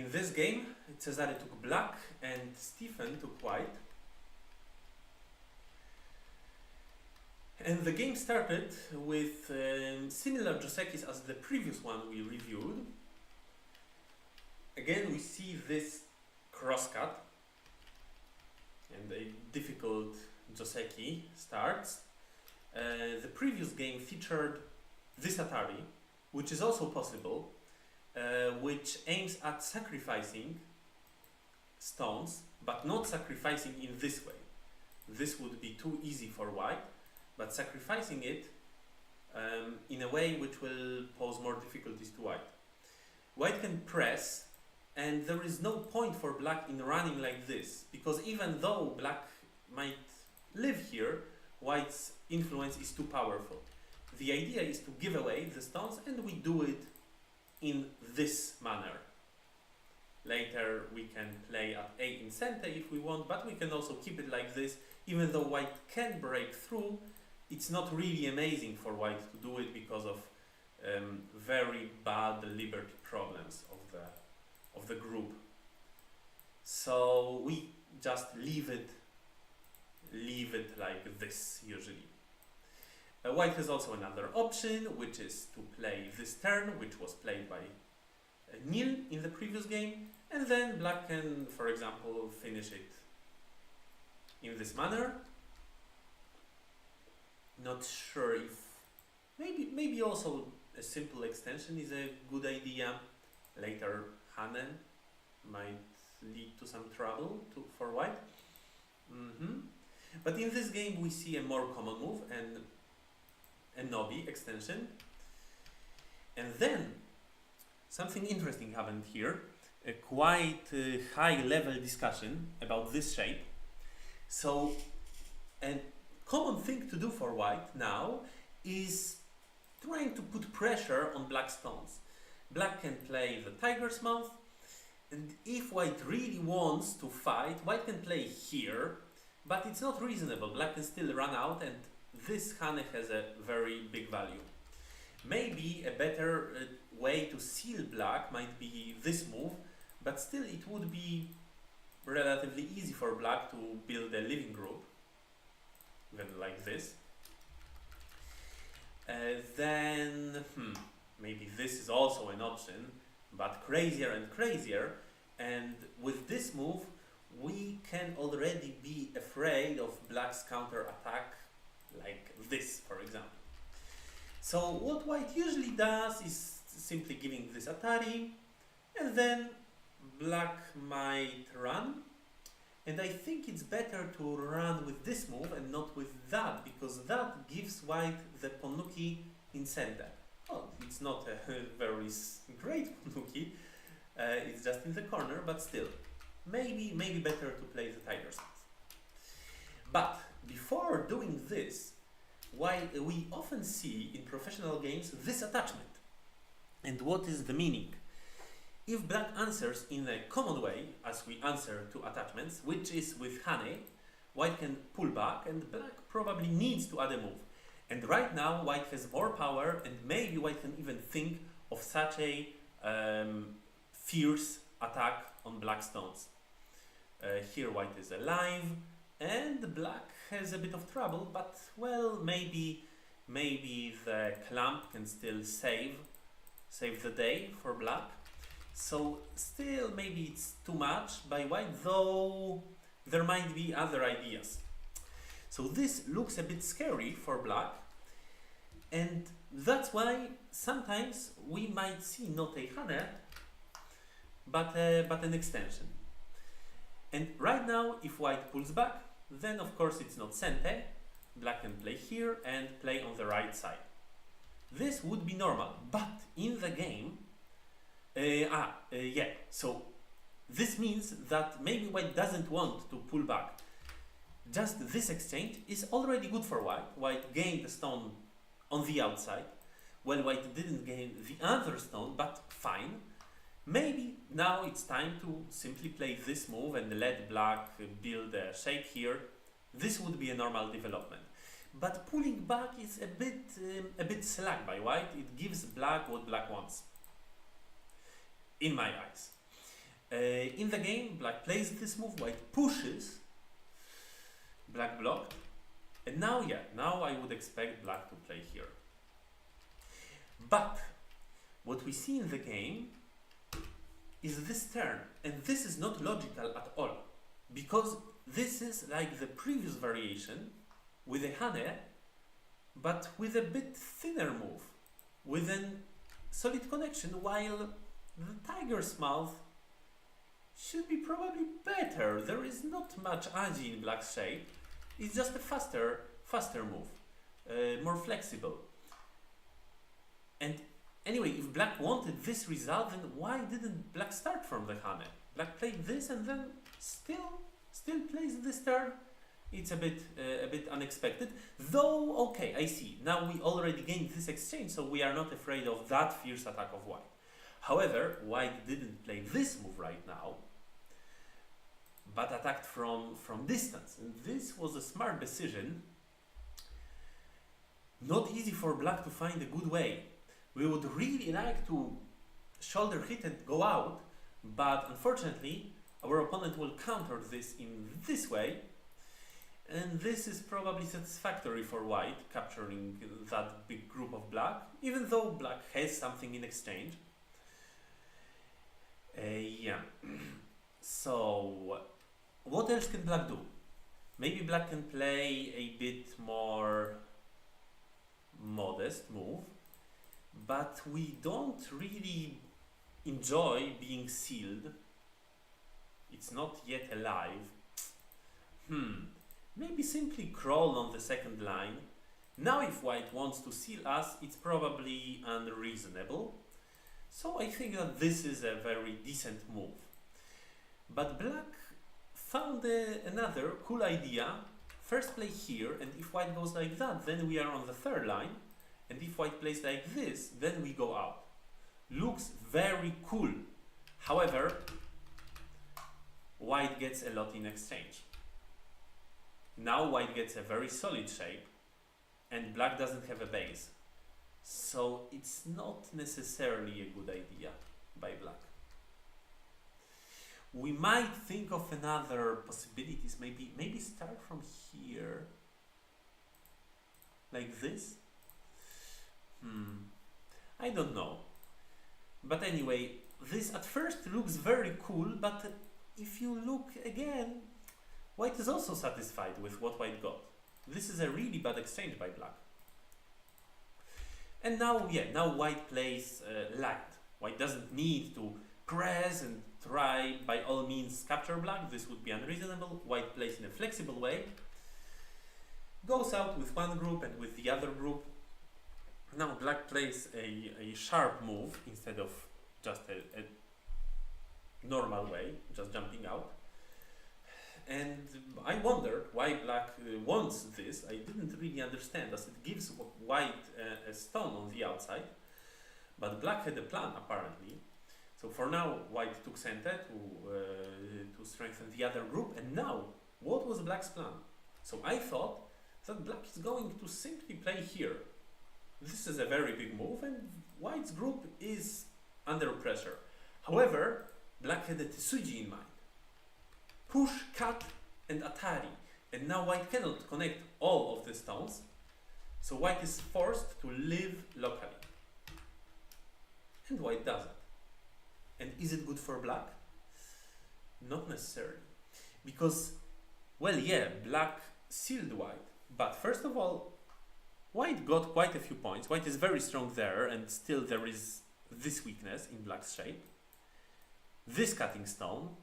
In this game, Cezary took black and Stephen took white. And the game started with similar josekis as the previous one we reviewed. Again, we see this crosscut and a difficult joseki starts. The previous game featured this Atari, which is also possible, which aims at sacrificing stones, but not sacrificing in this way. This would be too easy for white, but sacrificing it in a way which will pose more difficulties to white. White can press, and there is no point for black in running like this, because even though black might live here, white's influence is too powerful. The idea is to give away the stones, and we do it in this manner. Later we can play at A in center if we want, but we can also keep it like this. Even though white can break through, it's not really amazing for white to do it because of very bad liberty problems of the group. So we just leave it like this usually. White has also another option, which is to play this turn, which was played by Neil in the previous game, and then black can, for example, finish it in this manner. Not sure if maybe also a simple extension is a good idea. Later Hanen might lead to some trouble for white. But in this game we see a more common move and a Nobi extension. And then something interesting happened here, a quite high level discussion about this shape. So a common thing to do for white now is trying to put pressure on black stones. Black can play the tiger's mouth, and if white really wants to fight, white can play here, but it's not reasonable. Black can still run out, and this Hane has a very big value. Maybe a better way to seal black might be this move, but still it would be relatively easy for black to build a living group, even like this. Then maybe this is also an option, but crazier and crazier. And with this move, we can already be afraid of black's counter attack, like this, for example. So what white usually does is simply giving this Atari, and then black might run. And I think it's better to run with this move and not with that, because that gives white the Ponnuki in center. Well, it's not a very great Ponnuki, it's just in the corner, but still, maybe better to play the tiger's mouth. But before doing this, we often see in professional games this attachment. And what is the meaning? If black answers in a common way, as we answer to attachments, which is with Hane, white can pull back, and black probably needs to add a move. And right now white has more power, and maybe white can even think of such a fierce attack on black stones. Here white is alive, and black has a bit of trouble, but well, maybe the clamp can still save the day for black. So still maybe it's too much by white, though there might be other ideas. So this looks a bit scary for black, and that's why sometimes we might see not a Hane, but an extension. And right now, if white pulls back, then of course it's not Sente. Black can play here and play on the right side. This would be normal, but in the game, so this means that maybe white doesn't want to pull back. Just this exchange is already good for white. White gained a stone on the outside. Well, white didn't gain the other stone, but fine. Maybe now it's time to simply play this move and let black build a shape here. This would be a normal development. But pulling back is a bit slack by white. It gives black what black wants, in my eyes. In the game, black plays this move, white pushes, black blocked, and now, yeah, now I would expect black to play here. But what we see in the game is this turn, and this is not logical at all, because this is like the previous variation with a hane, but with a bit thinner move, with a solid connection, while the tiger's mouth should be probably better. There is not much agi in black's shape. It's just a faster move, more flexible. And anyway, if black wanted this result, then why didn't black start from the hane? Black played this and then still plays this turn. It's a bit unexpected. Though, okay, I see. Now we already gained this exchange, so we are not afraid of that fierce attack of white. However, white didn't play this move right now, but attacked from distance. And this was a smart decision. Not easy for black to find a good way. We would really like to shoulder hit and go out, but unfortunately our opponent will counter this in this way, and this is probably satisfactory for white, capturing that big group of black, even though black has something in exchange. Yeah. So what else can black do? Maybe black can play a bit more modest move, but we don't really enjoy being sealed. It's not yet alive. Maybe simply crawl on the second line. Now if white wants to seal us, it's probably unreasonable. So I think that this is a very decent move. But black found another cool idea. First play here, and if white goes like that, then we are on the third line. And if white plays like this, then we go out. Looks very cool. However, white gets a lot in exchange. Now white gets a very solid shape, and black doesn't have a base. So it's not necessarily a good idea by black. We might think of another possibilities. Maybe start from here, like this. I don't know. But anyway, this at first looks very cool, but if you look again, white is also satisfied with what white got. This is a really bad exchange by black. And now, yeah, now white plays light. White doesn't need to press and try by all means capture black. This would be unreasonable. White plays in a flexible way. Goes out with one group and with the other group. Now black plays a sharp move instead of just a normal way, just jumping out. And I wondered why black wants this. I didn't really understand, as it gives white a stone on the outside. But black had a plan, apparently. So for now, white took center to strengthen the other group. And now, what was black's plan? So I thought that black is going to simply play here. This is a very big move, and white's group is under pressure. However, black had a Tsuji in mind. Push, cut, and Atari. And now white cannot connect all of the stones, so white is forced to live locally. And white doesn't. And is it good for black? Not necessarily. Because, well, yeah, black sealed white. But first of all, white got quite a few points. White is very strong there, and still there is this weakness in black's shape. This cutting stone.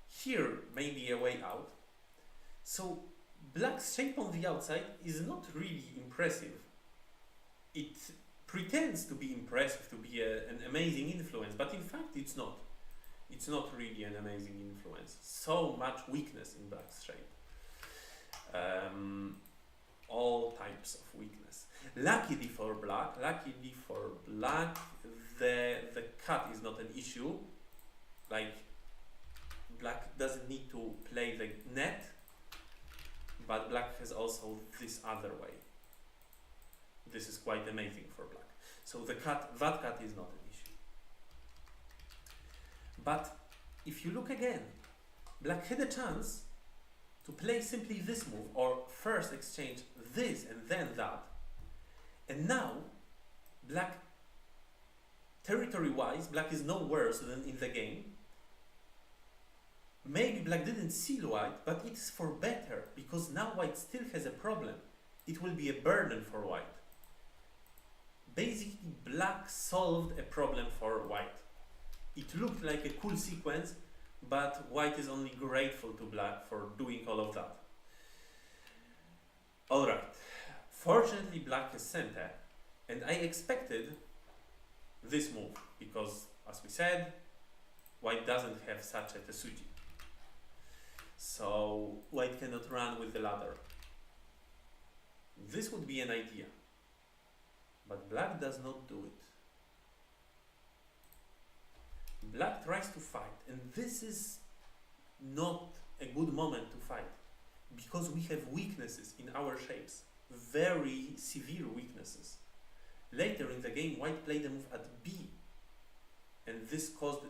Here, maybe a way out. So, black's shape on the outside is not really impressive. It pretends to be impressive, to be an amazing influence, but in fact it's not. It's not really an amazing influence. So much weakness in black's shape. All types of weakness. Luckily for black, the cut is not an issue. Like, black doesn't need to play the net, but black has also this other way. This is quite amazing for black. So that cut is not an issue. But if you look again, black had a chance to play simply this move, or first exchange this and then that. And now, black, territory-wise, black is no worse than in the game. Maybe black didn't seal white, but it is for better, because now white still has a problem. It will be a burden for white. Basically, black solved a problem for white. It looked like a cool sequence, but white is only grateful to black for doing all of that. Alright, fortunately black has center, and I expected this move, because as we said, white doesn't have such a Tetsuji. So white cannot run with the ladder. This would be an idea, but black does not do it. Black tries to fight, and this is not a good moment to fight, because we have weaknesses in our shapes, very severe weaknesses. Later in the game, white played a move at B, and this caused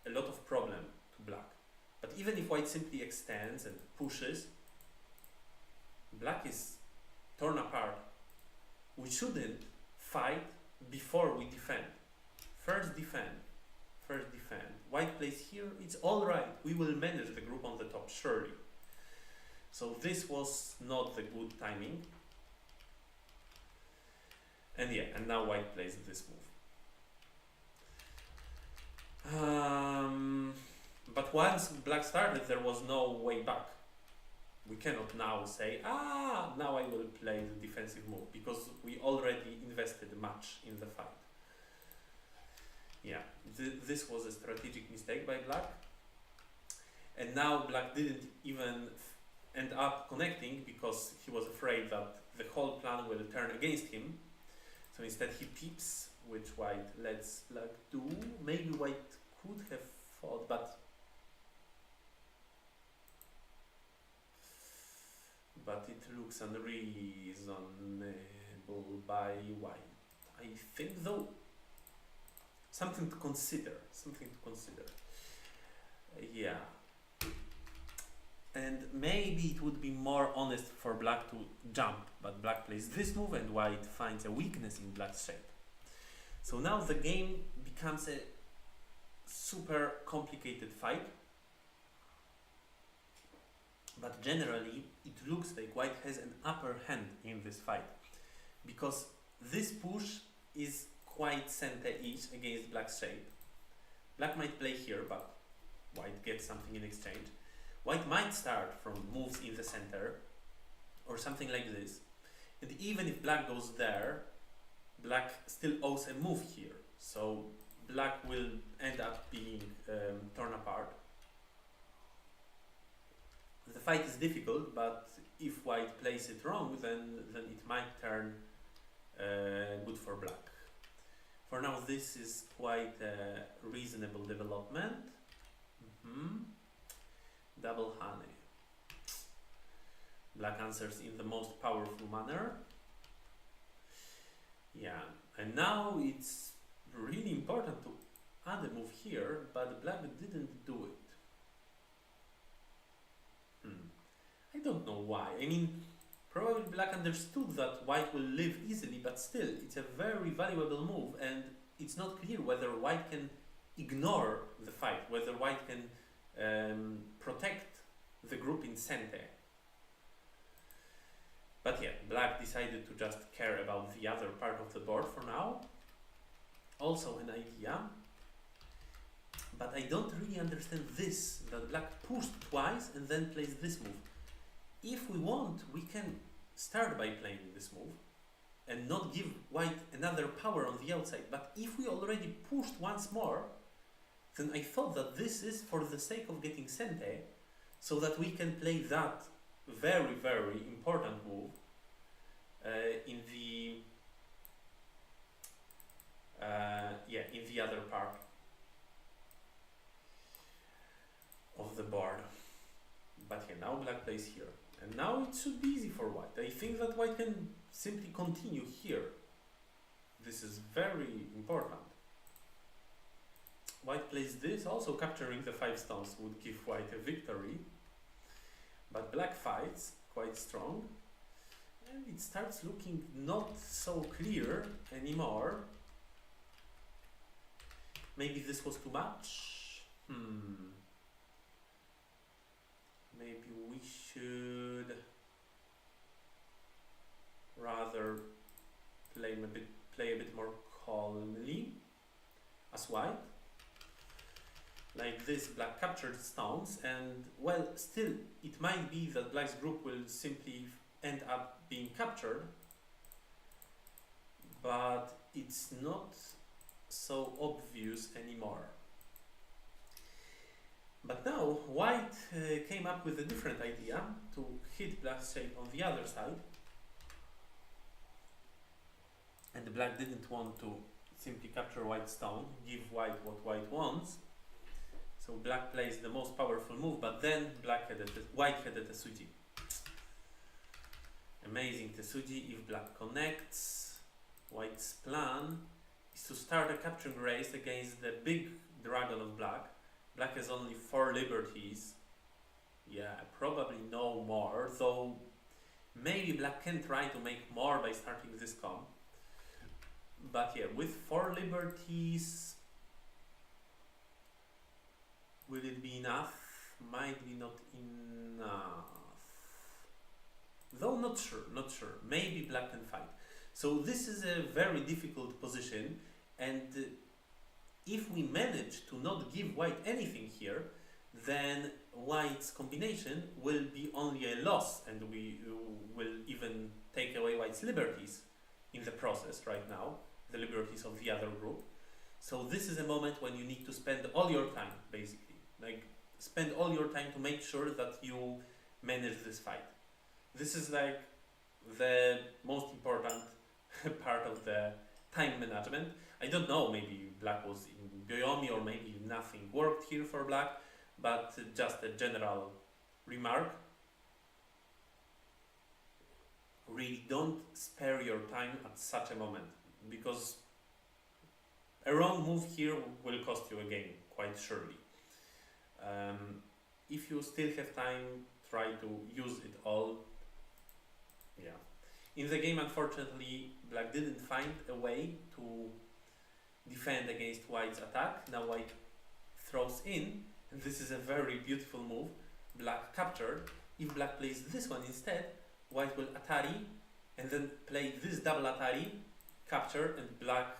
a lot of problem to black. But even if white simply extends and pushes, black is torn apart. We shouldn't fight before we defend. First defend. First defend. White plays here, it's alright. We will manage the group on the top, surely. So this was not the good timing. And yeah, and now white plays this move. But once black started, there was no way back. We cannot now say, now I will play the defensive move, because we already invested much in the fight. Yeah, this was a strategic mistake by black. And now black didn't even end up connecting, because he was afraid that the whole plan will turn against him. So instead he peeps, which white lets black do. Maybe white could have fought, but it looks unreasonable by white. I think though, something to consider, yeah. And maybe it would be more honest for black to jump, but black plays this move and white finds a weakness in black's shape. So now the game becomes a super complicated fight, but generally it looks like white has an upper hand in this fight, because this push is quite center-ish against black's shape. Black might play here, but white gets something in exchange. White might start from moves in the center, or something like this. And even if black goes there, black still owes a move here. So black will end up being torn apart. The fight is difficult, but if white plays it wrong, then it might turn good for black. For now, this is quite a reasonable development. Double honey. Black answers in the most powerful manner. Yeah, and now it's really important to add a move here, but black didn't do it. I don't know why. I mean, probably black understood that white will live easily, but still, it's a very valuable move, and it's not clear whether white can ignore the fight, whether white can protect the group in center. But yeah, black decided to just care about the other part of the board for now. Also an idea, but I don't really understand this, that black pushed twice and then plays this move. If we want, we can start by playing this move and not give white another power on the outside. But if we already pushed once more, then I thought that this is for the sake of getting center, so that we can play that very, very important move in the other part of the board. But yeah, now black plays here, and now it should be easy for white. I think that white can simply continue here. This is very important. white plays this, also capturing the 5 stones would give white a victory. But black fights quite strong, and it starts looking not so clear anymore. Maybe this was too much. Maybe we should rather play a bit more calmly as white. Like this, black captured stones, and well, still it might be that black's group will simply end up being captured, but it's not so obvious anymore. But now white came up with a different idea to hit black's shape on the other side, and the black didn't want to simply capture white's stone, give white what white wants. So black plays the most powerful move, but then white had a Tetsuji. Amazing Tetsuji. If black connects, white's plan is to start a capturing race against the big dragon of black. Black has only 4 liberties. Yeah, probably no more, though maybe black can try to make more by starting this comp. But yeah, with 4 liberties, will it be enough? Might be not enough. Though not sure. Maybe black can fight. So this is a very difficult position, and if we manage to not give white anything here, then white's combination will be only a loss, and we will even take away white's liberties in the process right now, the liberties of the other group. So this is a moment when you need to spend all your time, basically. Like, spend all your time to make sure that you manage this fight. This is like the most important part of the time management. I don't know, maybe black was in Byoyomi or maybe nothing worked here for black, but just a general remark. Really don't spare your time at such a moment, because a wrong move here will cost you a game, quite surely. If you still have time, try to use it all. Yeah. In the game, unfortunately, black didn't find a way to defend against white's attack. Now white throws in, and this is a very beautiful move. Black captured. If black plays this one instead, white will Atari, and then play this double Atari, capture, and black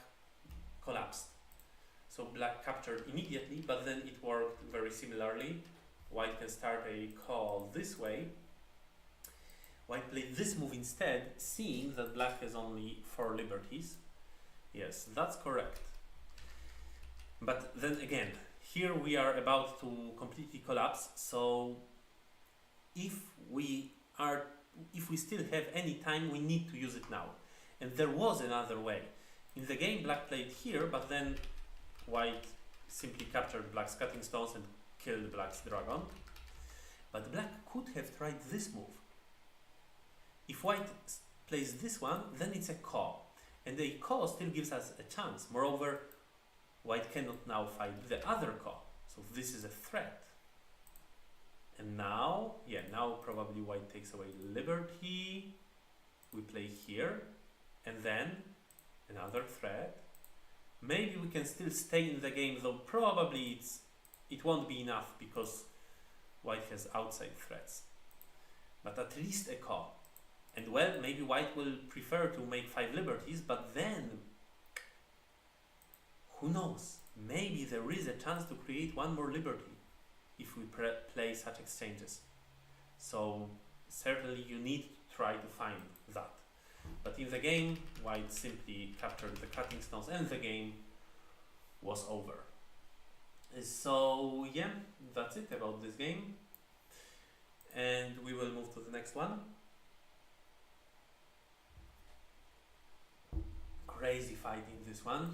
collapsed. So black captured immediately, but then it worked very similarly. White can start a call this way. White played this move instead, seeing that black has only 4 liberties. Yes, that's correct. But then again, here we are about to completely collapse, so if we still have any time, we need to use it now. And there was another way. In the game, black played here, but then white simply captured black's cutting stones and killed black's dragon. But black could have tried this move. If white plays this one, then it's a call. And a call still gives us a chance. Moreover, white cannot now fight the other call. So this is a threat. And now, yeah, now probably white takes away liberty. We play here. And then another threat. Maybe we can still stay in the game, though probably it won't be enough because white has outside threats. But at least a call. And well, maybe white will prefer to make 5 liberties, but then, who knows? Maybe there is a chance to create 1 more liberty if we play such exchanges. So certainly you need to try to find that. But in the game, white simply captured the cutting stones and the game was over. So yeah, that's it about this game. And we will move to the next one. Crazy fight in this one.